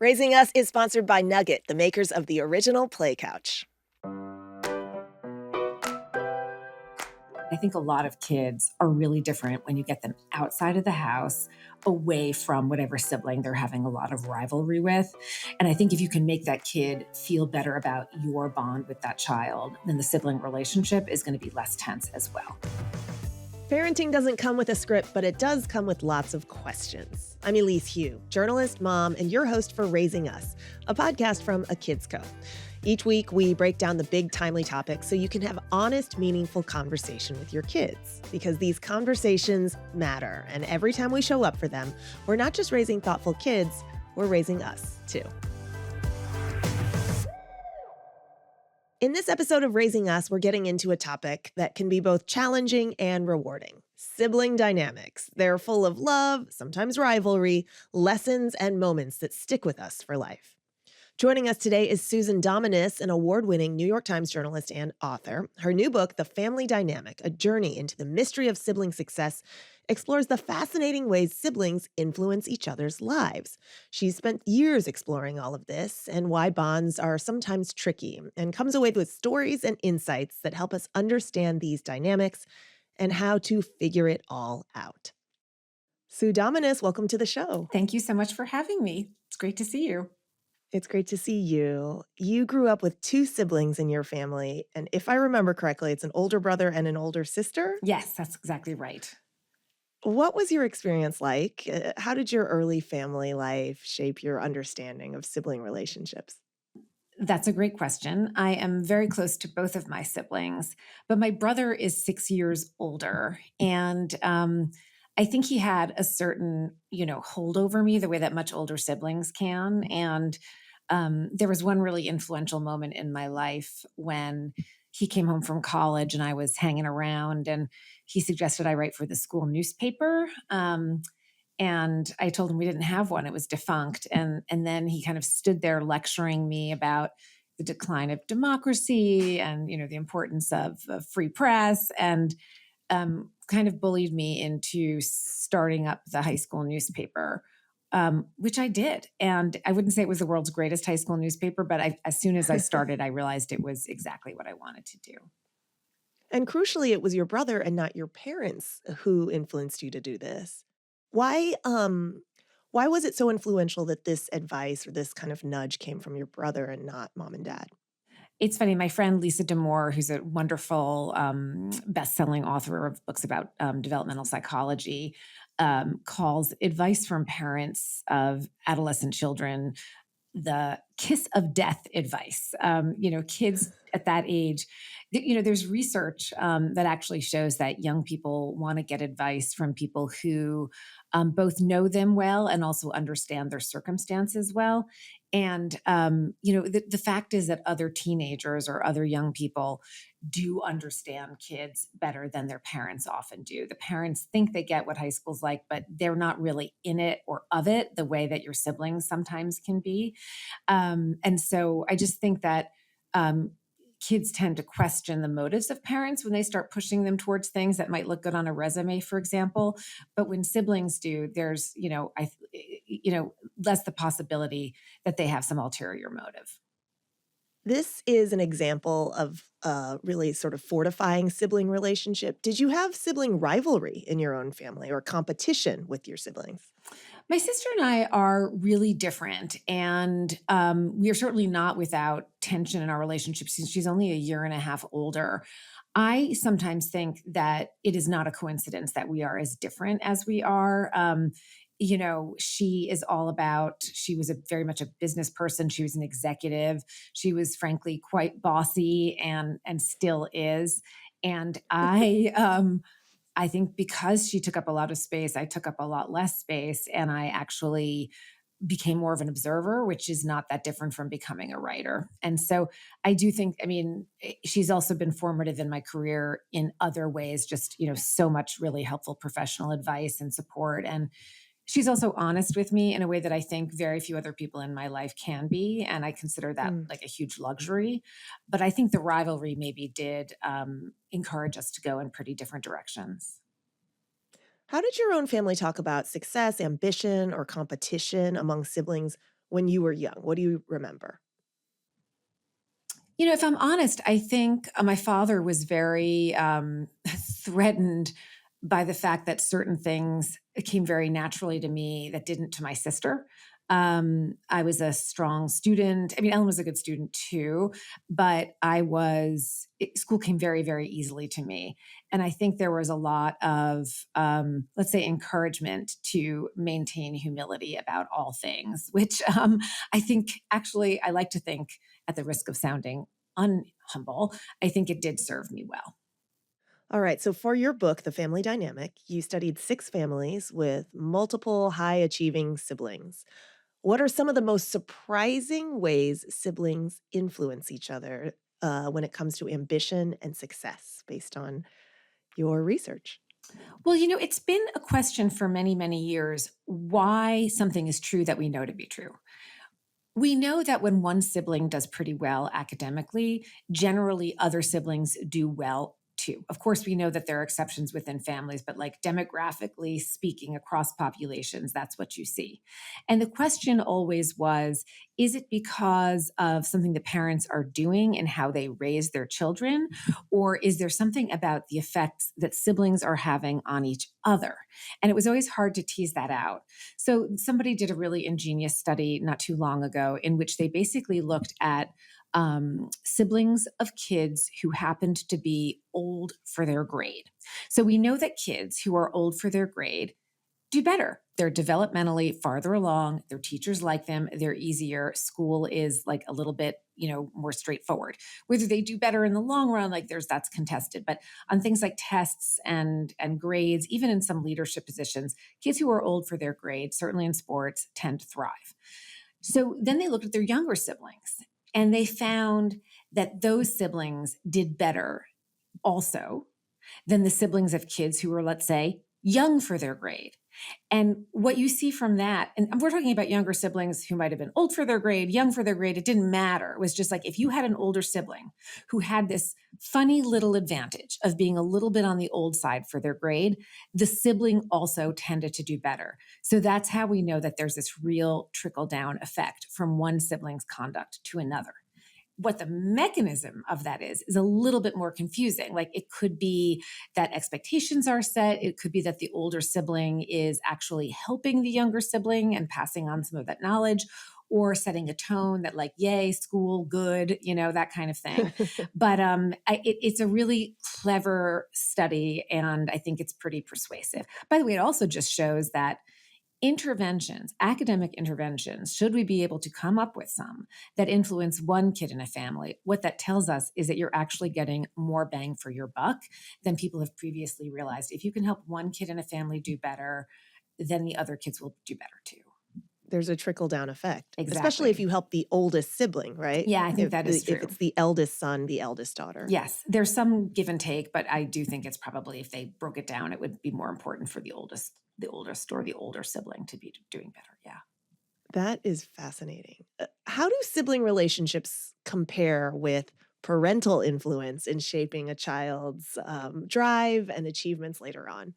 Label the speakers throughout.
Speaker 1: Raising Us is sponsored by Nugget, the makers of the original Play Couch.
Speaker 2: I think a lot of kids are really different when you get them outside of the house, away from whatever sibling they're having a lot of rivalry with. And I think if you can make that kid feel better about your bond with that child, then the sibling relationship is going to be less tense as well.
Speaker 1: Parenting doesn't come with a script, but it does come with lots of questions. I'm Elise Hu, journalist, mom, and your host for Raising Us, a podcast from A Kids Co. Each week, we break down the big, timely topics so you can have honest, meaningful conversation with your kids. Because these conversations matter, and every time we show up for them, we're not just raising thoughtful kids, we're raising us, too. In this episode of Raising Us, we're getting into a topic that can be both challenging and rewarding. Sibling dynamics. They're full of love, sometimes rivalry, lessons, and moments that stick with us for life. Joining us today is Susan Dominus, an award-winning New York Times journalist and author. Her new book, The Family Dynamic, A Journey into the Mystery of Sibling Success, explores the fascinating ways siblings influence each other's lives. She's spent years exploring all of this and why bonds are sometimes tricky, and comes away with stories and insights that help us understand these dynamics and how to figure it all out. Sue Dominus, welcome to the show.
Speaker 2: Thank you so much for having me. It's great to see you.
Speaker 1: It's great to see you. You grew up with two siblings in your family, and if I remember correctly, it's an older brother and an older sister.
Speaker 2: Yes, that's exactly right.
Speaker 1: What was your experience like? How did your early family life shape your understanding of sibling relationships?
Speaker 2: That's a great question. I am very close to both of my siblings, but my brother is 6 years older. And I think he had a certain, hold over me the way that much older siblings can. And there was one really influential moment in my life when he came home from college and I was hanging around and he suggested I write for the school newspaper. And I told him we didn't have one; it was defunct. And then he kind of stood there lecturing me about the decline of democracy and the importance of free press, and kind of bullied me into starting up the high school newspaper, which I did. And I wouldn't say it was the world's greatest high school newspaper, but as soon as I started, I realized it was exactly what I wanted to do.
Speaker 1: And crucially, it was your brother and not your parents who influenced you to do this. Why was it so influential that this advice or this kind of nudge came from your brother and not mom and dad?
Speaker 2: It's funny. My friend Lisa D'Amour, who's a wonderful best-selling author of books about developmental psychology, calls advice from parents of adolescent children the kiss of death advice. Kids at that age, there's research that actually shows that young people want to get advice from people who both know them well and also understand their circumstances well. And, the fact is that other teenagers or other young people do understand kids better than their parents often do. The parents think they get what high school's like, but they're not really in it or of it the way that your siblings sometimes can be. And so I just think that kids tend to question the motives of parents when they start pushing them towards things that might look good on a resume, for example. But when siblings do, there's, less the possibility that they have some ulterior motive.
Speaker 1: This is an example of a really sort of fortifying sibling relationship. Did you have sibling rivalry in your own family or competition with your siblings?
Speaker 2: My sister and I are really different, and we are certainly not without tension in our relationship since she's only a year and a half older. I sometimes think that it is not a coincidence that we are as different as we are. She is all about, she was very much a business person. She was an executive. She was frankly quite bossy and still is. And I think because she took up a lot of space, I took up a lot less space, and I actually became more of an observer, which is not that different from becoming a writer. And so I do think, she's also been formative in my career in other ways, just, so much really helpful professional advice and support. And she's also honest with me in a way that I think very few other people in my life can be. And I consider that like a huge luxury. But I think the rivalry maybe did encourage us to go in pretty different directions.
Speaker 1: How did your own family talk about success, ambition, or competition among siblings when you were young? What do you remember?
Speaker 2: If I'm honest, I think my father was very threatened by the fact that certain things came very naturally to me that didn't to my sister. I was a strong student. I mean, Ellen was a good student too, but school came very, very easily to me. And I think there was a lot of, let's say, encouragement to maintain humility about all things, which I think actually, I like to think, at the risk of sounding unhumble, I think it did serve me well.
Speaker 1: All right. So, for your book, The Family Dynamic, you studied six families with multiple high achieving siblings. What are some of the most surprising ways siblings influence each other when it comes to ambition and success based on your research?
Speaker 2: Well, it's been a question for many, many years why something is true that we know to be true. We know that when one sibling does pretty well academically, generally other siblings do well too. Of course, we know that there are exceptions within families, but like demographically speaking across populations, that's what you see. And the question always was, is it because of something the parents are doing and how they raise their children? Or is there something about the effects that siblings are having on each other? And it was always hard to tease that out. So somebody did a really ingenious study not too long ago in which they basically looked at siblings of kids who happened to be old for their grade. So we know that kids who are old for their grade do better. They're developmentally farther along. Their teachers like them. They're easier. School is like a little bit, more straightforward. Whether they do better in the long run, like that's contested. But on things like tests and grades, even in some leadership positions, kids who are old for their grade, certainly in sports, tend to thrive. So then they looked at their younger siblings and they found that those siblings did better also than the siblings of kids who were, let's say, young for their grade. And what you see from that, and we're talking about younger siblings who might have been old for their grade, young for their grade, it didn't matter. It was just like if you had an older sibling who had this funny little advantage of being a little bit on the old side for their grade, the sibling also tended to do better. So that's how we know that there's this real trickle down effect from one sibling's conduct to another. What the mechanism of that is a little bit more confusing. Like it could be that expectations are set. It could be that the older sibling is actually helping the younger sibling and passing on some of that knowledge or setting a tone that like, yay, school, good, that kind of thing. But it's a really clever study and I think it's pretty persuasive. By the way, it also just shows that interventions, academic interventions, should we be able to come up with some that influence one kid in a family, what that tells us is that you're actually getting more bang for your buck than people have previously realized. If you can help one kid in a family do better, then the other kids will do better too.
Speaker 1: There's a trickle down effect, especially if
Speaker 2: Exactly.
Speaker 1: you help the oldest sibling, right?
Speaker 2: Yeah, I think that is
Speaker 1: If
Speaker 2: true.
Speaker 1: it's the eldest son, the eldest daughter.
Speaker 2: Yes, there's some give and take, but I do think it's probably if they broke it down, it would be more important for the oldest or the older sibling to be doing better. Yeah.
Speaker 1: That is fascinating. How do sibling relationships compare with parental influence in shaping a child's drive and achievements later on?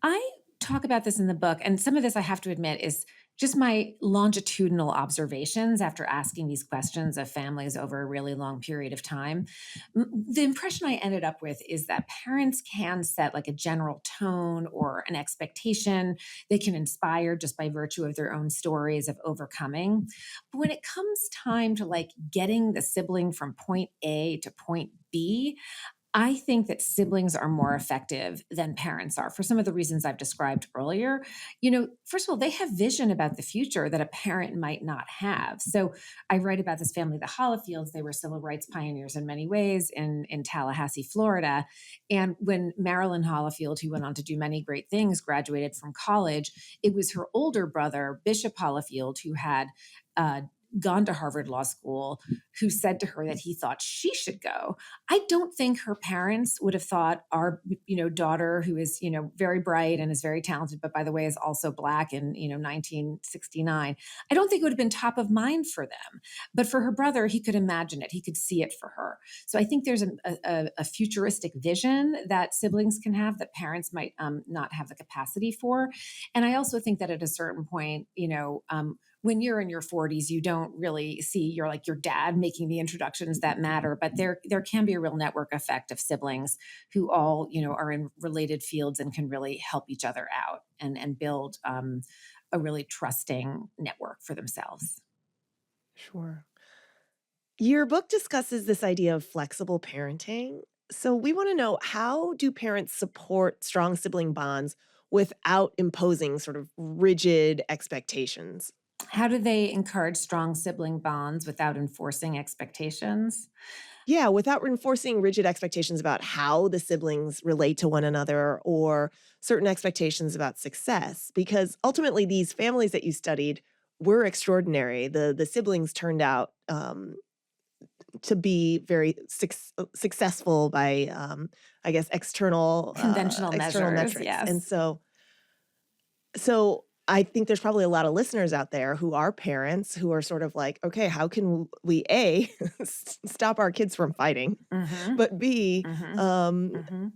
Speaker 2: I talk about this in the book, and some of this I have to admit is just my longitudinal observations after asking these questions of families over a really long period of time. The impression I ended up with is that parents can set like a general tone or an expectation. They can inspire just by virtue of their own stories of overcoming. But when it comes time to like getting the sibling from point A to point B, I think that siblings are more effective than parents are for some of the reasons I've described earlier. First of all, they have vision about the future that a parent might not have. So I write about this family, the Hollifields. They were civil rights pioneers in many ways in Tallahassee, Florida. And when Marilyn Hollifield, who went on to do many great things, graduated from college, it was her older brother, Bishop Hollifield, who had gone to Harvard Law School, who said to her that he thought she should go. I don't think her parents would have thought our, daughter who is, very bright and is very talented, but by the way, is also Black in, 1969. I don't think it would have been top of mind for them. But for her brother, he could imagine it. He could see it for her. So I think there's a futuristic vision that siblings can have that parents might not have the capacity for. And I also think that at a certain point, when you're in your 40s, you don't really see your dad making the introductions that matter, but there can be a real network effect of siblings who all, are in related fields and can really help each other out and build a really trusting network for themselves.
Speaker 1: Sure. Your book discusses this idea of flexible parenting. So we want to know, how do parents support strong sibling bonds without imposing sort of rigid expectations?
Speaker 2: How do they encourage strong sibling bonds without enforcing expectations?
Speaker 1: Yeah, without reinforcing rigid expectations about how the siblings relate to one another or certain expectations about success. Because ultimately, these families that you studied were extraordinary. The siblings turned out to be very successful by, I guess,
Speaker 2: Conventional
Speaker 1: external
Speaker 2: measures,
Speaker 1: metrics. And
Speaker 2: yes.
Speaker 1: so I think there's probably a lot of listeners out there who are parents who are sort of like, okay, how can we A, stop our kids from fighting,
Speaker 2: Mhm.
Speaker 1: but B,
Speaker 2: Mhm.
Speaker 1: um,
Speaker 2: Mhm.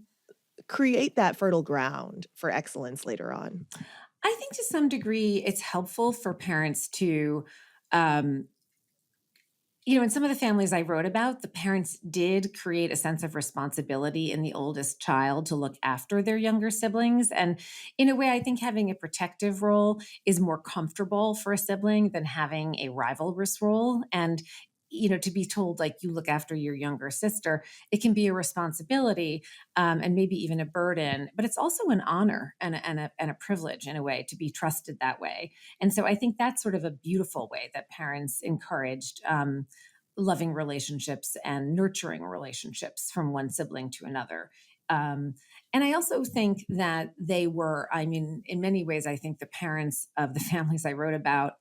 Speaker 1: create that fertile ground for excellence later on?
Speaker 2: I think to some degree it's helpful for parents to, um, in some of the families I wrote about, the parents did create a sense of responsibility in the oldest child to look after their younger siblings. And in a way, I think having a protective role is more comfortable for a sibling than having a rivalrous role. And to be told like you look after your younger sister, it can be a responsibility, and maybe even a burden, but it's also an honor and a privilege in a way to be trusted that way. And so I think that's sort of a beautiful way that parents encouraged loving relationships and nurturing relationships from one sibling to another. Um, and I also think that I mean, in many ways, I think the parents of the families I wrote about,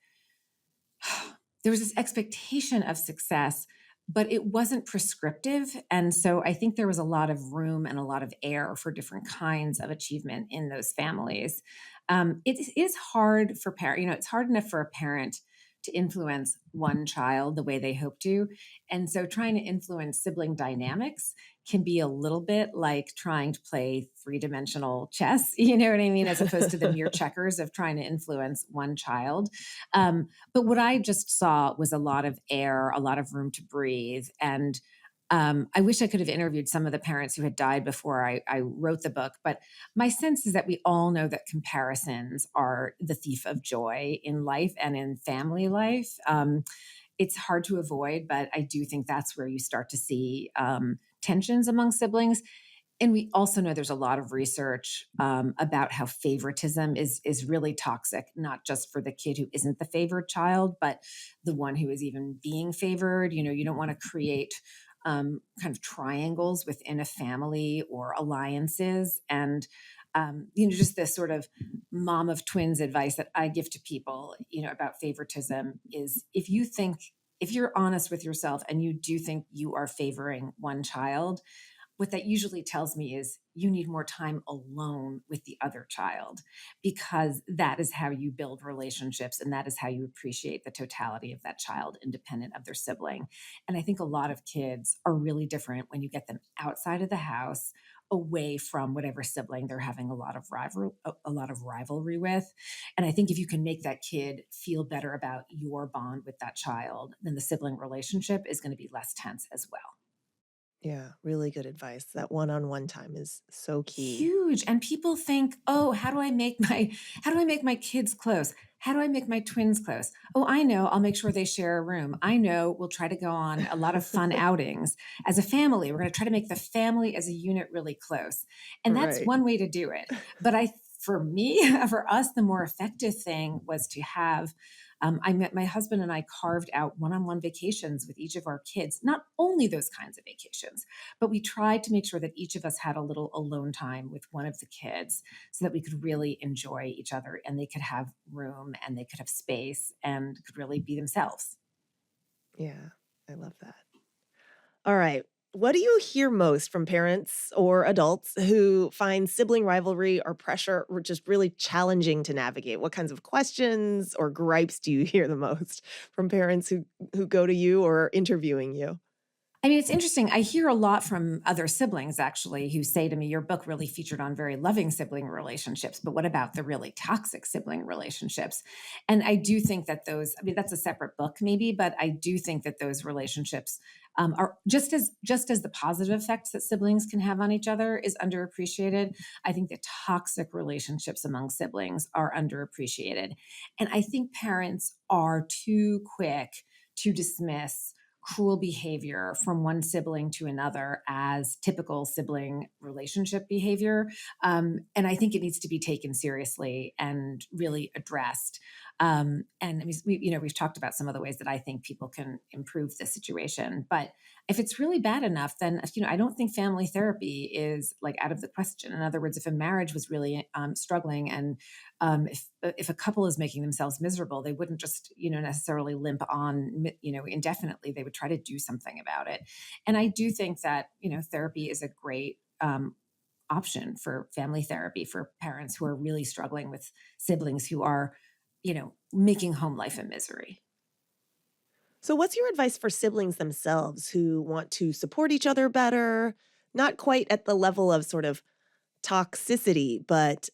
Speaker 2: there was this expectation of success, but it wasn't prescriptive. And so I think there was a lot of room and a lot of air for different kinds of achievement in those families. It is hard for parent, it's hard enough for a parent to influence one child the way they hope to. And so trying to influence sibling dynamics can be a little bit like trying to play three-dimensional chess, you know what I mean, as opposed to the mere checkers of trying to influence one child. But what I just saw was a lot of air, a lot of room to breathe. And I wish I could have interviewed some of the parents who had died before I wrote the book. But my sense is that we all know that comparisons are the thief of joy in life and in family life. It's hard to avoid, but I do think that's where you start to see tensions among siblings. And we also know there's a lot of research about how favoritism is really toxic, not just for the kid who isn't the favored child, but the one who is even being favored. You don't want to create kind of triangles within a family or alliances. And just this sort of mom of twins advice that I give to people, about favoritism is, if you're honest with yourself and you do think you are favoring one child, what that usually tells me is you need more time alone with the other child, because that is how you build relationships and that is how you appreciate the totality of that child independent of their sibling. And I think a lot of kids are really different when you get them outside of the house, away from whatever sibling they're having a lot of rivalry with. And I think if you can make that kid feel better about your bond with that child, then the sibling relationship is going to be less tense as well.
Speaker 1: Yeah, really good advice. That one-on-one time is so key.
Speaker 2: Huge. And people think, "Oh, how do I make my kids close? How do I make my twins close? Oh, I know, I'll make sure they share a room. I know we'll try to go on a lot of fun outings as a family. We're going to try to make the family as a unit really close." And that's
Speaker 1: Right.
Speaker 2: one way to do it. But for me, for us, the more effective thing was to have my husband and I carved out one-on-one vacations with each of our kids, not only those kinds of vacations, but we tried to make sure that each of us had a little alone time with one of the kids so that we could really enjoy each other and they could have room and they could have space and could really be themselves.
Speaker 1: Yeah, I love that. All right. What do you hear most from parents or adults who find sibling rivalry or pressure just really challenging to navigate? What kinds of questions or gripes do you hear the most from parents who go to you or are interviewing you?
Speaker 2: I mean, it's interesting. I hear a lot from other siblings actually who say to me, your book really featured on very loving sibling relationships, but what about the really toxic sibling relationships? And I do think that those, I mean, that's a separate book maybe, but I do think that those relationships are just as the positive effects that siblings can have on each other is underappreciated. I think the toxic relationships among siblings are underappreciated. And I think parents are too quick to dismiss cruel behavior from one sibling to another as typical sibling relationship behavior. And I think it needs to be taken seriously and really addressed. And I mean, we've talked about some of the ways that I think people can improve the situation. But if it's really bad enough, then I don't think family therapy is like out of the question. In other words, if a marriage was really struggling, and if a couple is making themselves miserable, they wouldn't just necessarily limp on indefinitely. They would try to do something about it. And I do think that therapy is a great option for family therapy for parents who are really struggling with siblings who are making home life a misery.
Speaker 1: So, what's your advice for siblings themselves who want to support each other better? Not quite at the level of sort of toxicity, but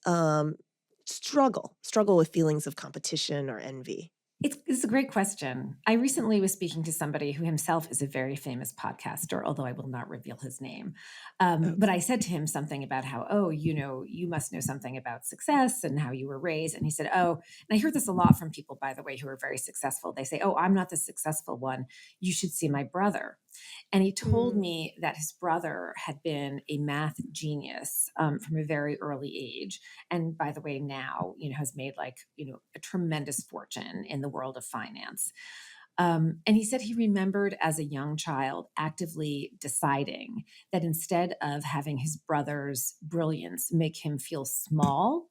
Speaker 1: struggle with feelings of competition or envy.
Speaker 2: It's a great question. I recently was speaking to somebody who himself is a very famous podcaster, although I will not reveal his name. But I
Speaker 1: Okay.
Speaker 2: said to him something about how, oh, you must know something about success and how you were raised. And he said, oh, and I hear this a lot from people, by the way, who are very successful. They say, oh, I'm not the successful one. You should see my brother. And he told
Speaker 1: Mm,
Speaker 2: me that his brother had been a math genius from a very early age. And by the way, now, has made like, a tremendous fortune in the world of finance. And he said he remembered as a young child actively deciding that instead of having his brother's brilliance make him feel small,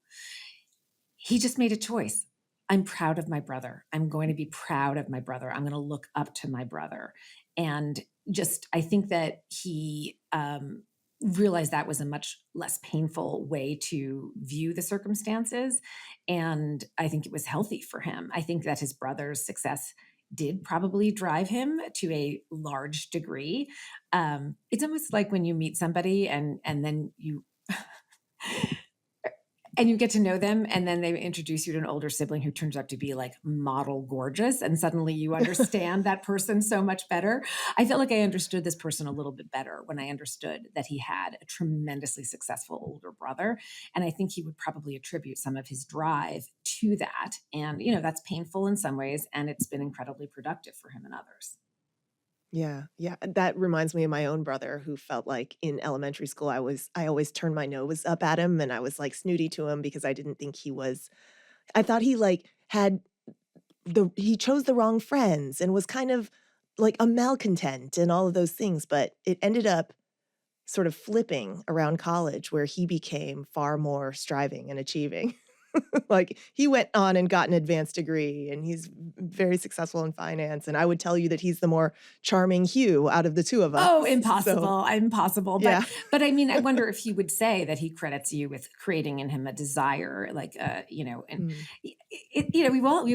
Speaker 2: he just made a choice. I'm proud of my brother. I'm going to be proud of my brother. I'm going to look up to my brother. And just, I think that he realized that was a much less painful way to view the circumstances. And I think it was healthy for him. I think that his brother's success did probably drive him to a large degree. It's almost like when you meet somebody and then you and you get to know them, and then they introduce you to an older sibling who turns out to be like model gorgeous, and suddenly you understand that person so much better. I felt like I understood this person a little bit better when I understood that he had a tremendously successful older brother, and I think he would probably attribute some of his drive to that. And that's painful in some ways, and it's been incredibly productive for him and others.
Speaker 1: yeah, yeah. That reminds me of my own brother who felt like in elementary school I always turned my nose up at him and I was like snooty to him because I didn't think he was I thought he like had he chose the wrong friends and was kind of like a malcontent and all of those things, but it ended up sort of flipping around college where he became far more striving and achieving. Like, he went on and got an advanced degree, and he's very successful in finance, and I would tell you that he's the more charming Hugh out of the 2 of us.
Speaker 2: Oh,
Speaker 1: So,
Speaker 2: impossible, impossible,
Speaker 1: yeah.
Speaker 2: but I mean, I wonder if he would say that he credits you with creating in him a desire, like, and
Speaker 1: Mm,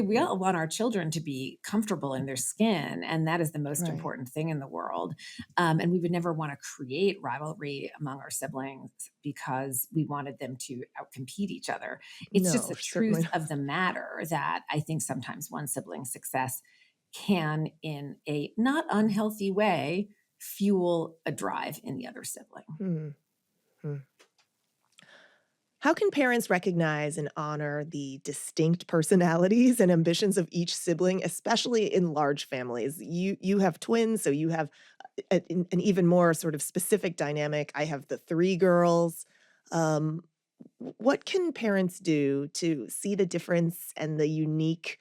Speaker 2: we all want our children to be comfortable in their skin, and that is the most
Speaker 1: right.
Speaker 2: important thing in the world, and we would never wanna create rivalry among our siblings because we wanted them to outcompete each other. It's just
Speaker 1: No,
Speaker 2: the
Speaker 1: certainly
Speaker 2: truth
Speaker 1: not.
Speaker 2: of the matter that I think sometimes one sibling's success can, in a not unhealthy way, fuel a drive in the other sibling.
Speaker 1: Mm, mm. How can parents recognize and honor the distinct personalities and ambitions of each sibling, especially in large families? You have twins, so you have an even more sort of specific dynamic. I have the 3 girls. Um, what can parents do to see the difference and the uniqueness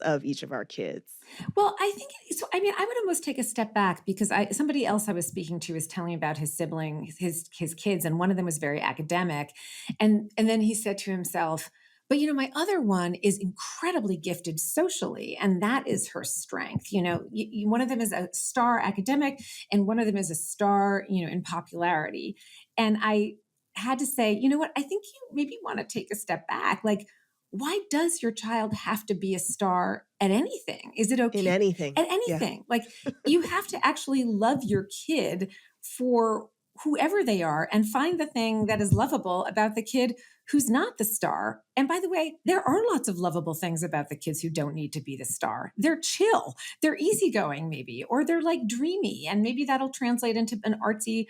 Speaker 1: of each of our kids?
Speaker 2: Well, I think so. I mean, I would almost take a step back because somebody else I was speaking to was telling me about his sibling, his kids, and one of them was very academic, and then he said to himself, "But my other one is incredibly gifted socially, and that is her strength. One of them is a star academic, and one of them is a star, in popularity." And I had to say, you know what? I think you maybe want to take a step back, like. why does your child have to be a star at anything? Is it
Speaker 1: In
Speaker 2: okay?
Speaker 1: anything.
Speaker 2: At
Speaker 1: Yeah.
Speaker 2: anything. Like, you have to actually love your kid for whoever they are and find the thing that is lovable about the kid who's not the star. And by the way, there are lots of lovable things about the kids who don't need to be the star. They're chill, they're easygoing, maybe, or they're like dreamy. And maybe that'll translate into an artsy,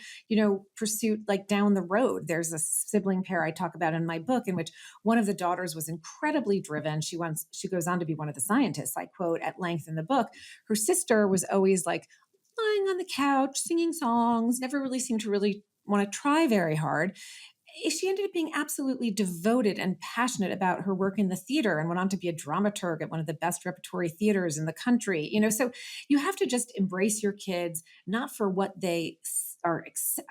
Speaker 2: pursuit like down the road. There's a sibling pair I talk about in my book in which one of the daughters was incredibly driven. She goes on to be one of the scientists I quote at length in the book. Her sister was always like lying on the couch, singing songs, never really seemed to really want to try very hard. She ended up being absolutely devoted and passionate about her work in the theater and went on to be a dramaturg at one of the best repertory theaters in the country. So you have to just embrace your kids, not for what they are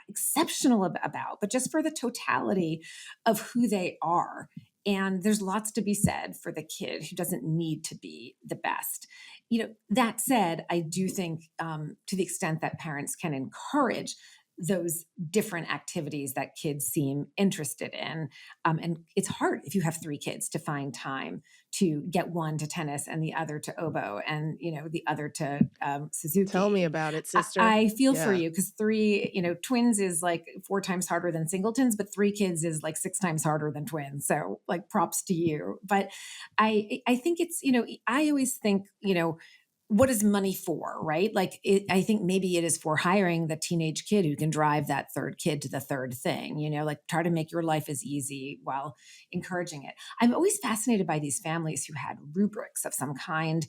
Speaker 2: exceptional about, but just for the totality of who they are. And there's lots to be said for the kid who doesn't need to be the best. That said, I do think, to the extent that parents can encourage those different activities that kids seem interested in. And it's hard if you have three kids to find time to get one to tennis and the other to oboe and the other to
Speaker 1: Tell me
Speaker 2: Suzuki.
Speaker 1: about it,
Speaker 2: I,
Speaker 1: sister.
Speaker 2: I feel for
Speaker 1: Yeah.
Speaker 2: you because three, twins is like four times harder than singletons, but three kids is like six times harder than twins. So like props to you. But I think it's, I always think, what is money for, right? Like, I think maybe it is for hiring the teenage kid who can drive that third kid to the third thing, like try to make your life as easy while encouraging it. I'm always fascinated by these families who had rubrics of some kind,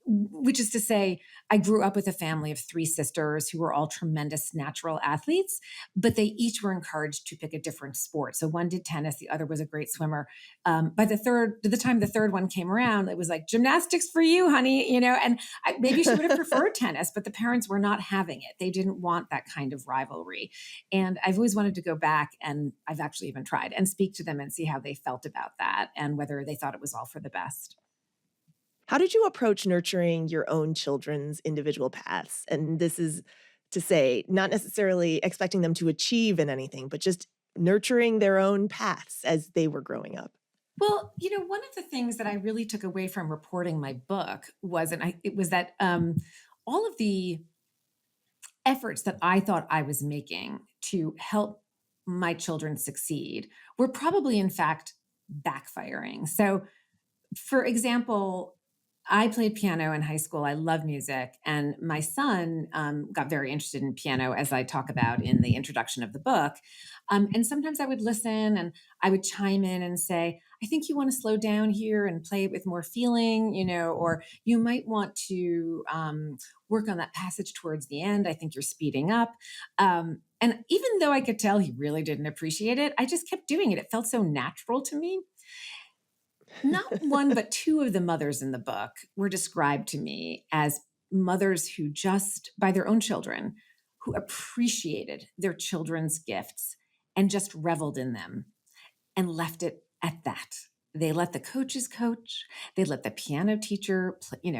Speaker 2: which is to say, I grew up with a family of three sisters who were all tremendous natural athletes, but they each were encouraged to pick a different sport. So one did tennis, the other was a great swimmer. By the time the third one came around, it was like gymnastics for you, honey, and maybe she would have preferred tennis, but the parents were not having it. They didn't want that kind of rivalry. And I've always wanted to go back, and I've actually even tried and speak to them and see how they felt about that and whether they thought it was all for the best.
Speaker 1: How did you approach nurturing your own children's individual paths? And this is to say, not necessarily expecting them to achieve in anything, but just nurturing their own paths as they were growing up.
Speaker 2: Well, one of the things that I really took away from reporting my book was, it was that all of the efforts that I thought I was making to help my children succeed were probably, in fact, backfiring. So, for example, I played piano in high school. I love music. And my son got very interested in piano, as I talk about in the introduction of the book. And sometimes I would listen and I would chime in and say, I think you want to slow down here and play it with more feeling, or you might want to work on that passage towards the end. I think you're speeding up. And even though I could tell he really didn't appreciate it, I just kept doing it. It felt so natural to me. Not one, but two of the mothers in the book were described to me as mothers who just, by their own children, who appreciated their children's gifts and just reveled in them and left it at that. They let the coaches coach. They let the piano teacher,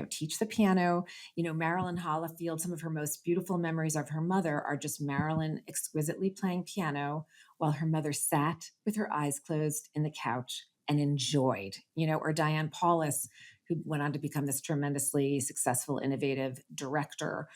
Speaker 2: teach the piano. Marilyn Hollifield, some of her most beautiful memories of her mother are just Marilyn exquisitely playing piano while her mother sat with her eyes closed in the couch and enjoyed, or Diane Paulus, who went on to become this tremendously successful, innovative director,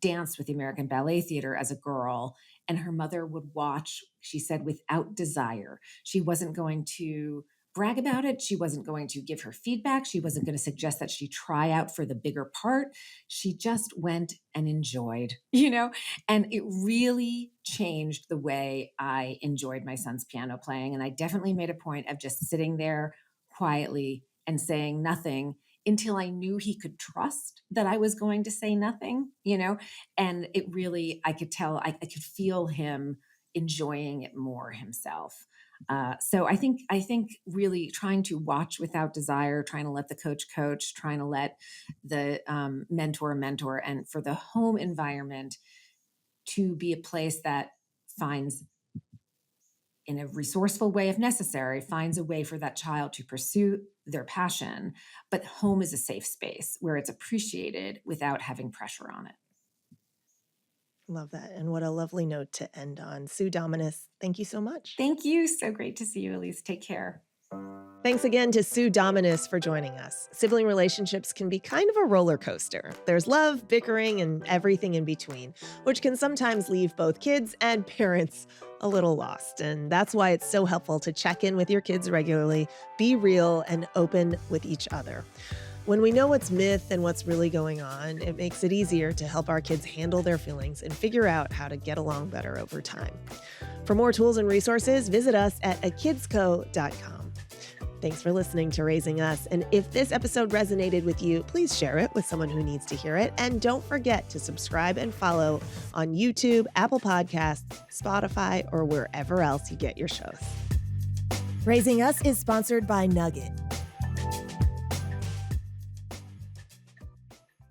Speaker 2: danced with the American Ballet Theater as a girl. And her mother would watch, she said, without desire. She wasn't going to brag about it. She wasn't going to give her feedback. She wasn't going to suggest that she try out for the bigger part. She just went and enjoyed, and it really changed the way I enjoyed my son's piano playing. And I definitely made a point of just sitting there quietly and saying nothing until I knew he could trust that I was going to say nothing, and it really, I could tell, I could feel him enjoying it more himself. So I think really trying to watch without desire, trying to let the coach coach, trying to let the mentor, and for the home environment to be a place that finds, in a resourceful way if necessary, finds a way for that child to pursue their passion. But home is a safe space where it's appreciated without having pressure on it.
Speaker 1: Love that. And what a lovely note to end on. Sue Dominus, thank you so much.
Speaker 2: Thank you. So great to see you, Elise. Take care.
Speaker 1: Thanks again to Sue Dominus for joining us. Sibling relationships can be kind of a roller coaster. There's love, bickering, and everything in between, which can sometimes leave both kids and parents a little lost. And that's why it's so helpful to check in with your kids regularly, be real, and open with each other. When we know what's myth and what's really going on, it makes it easier to help our kids handle their feelings and figure out how to get along better over time. For more tools and resources, visit us at akidsco.com. Thanks for listening to Raising Us. And if this episode resonated with you, please share it with someone who needs to hear it. And don't forget to subscribe and follow on YouTube, Apple Podcasts, Spotify, or wherever else you get your shows. Raising Us is sponsored by Nugget.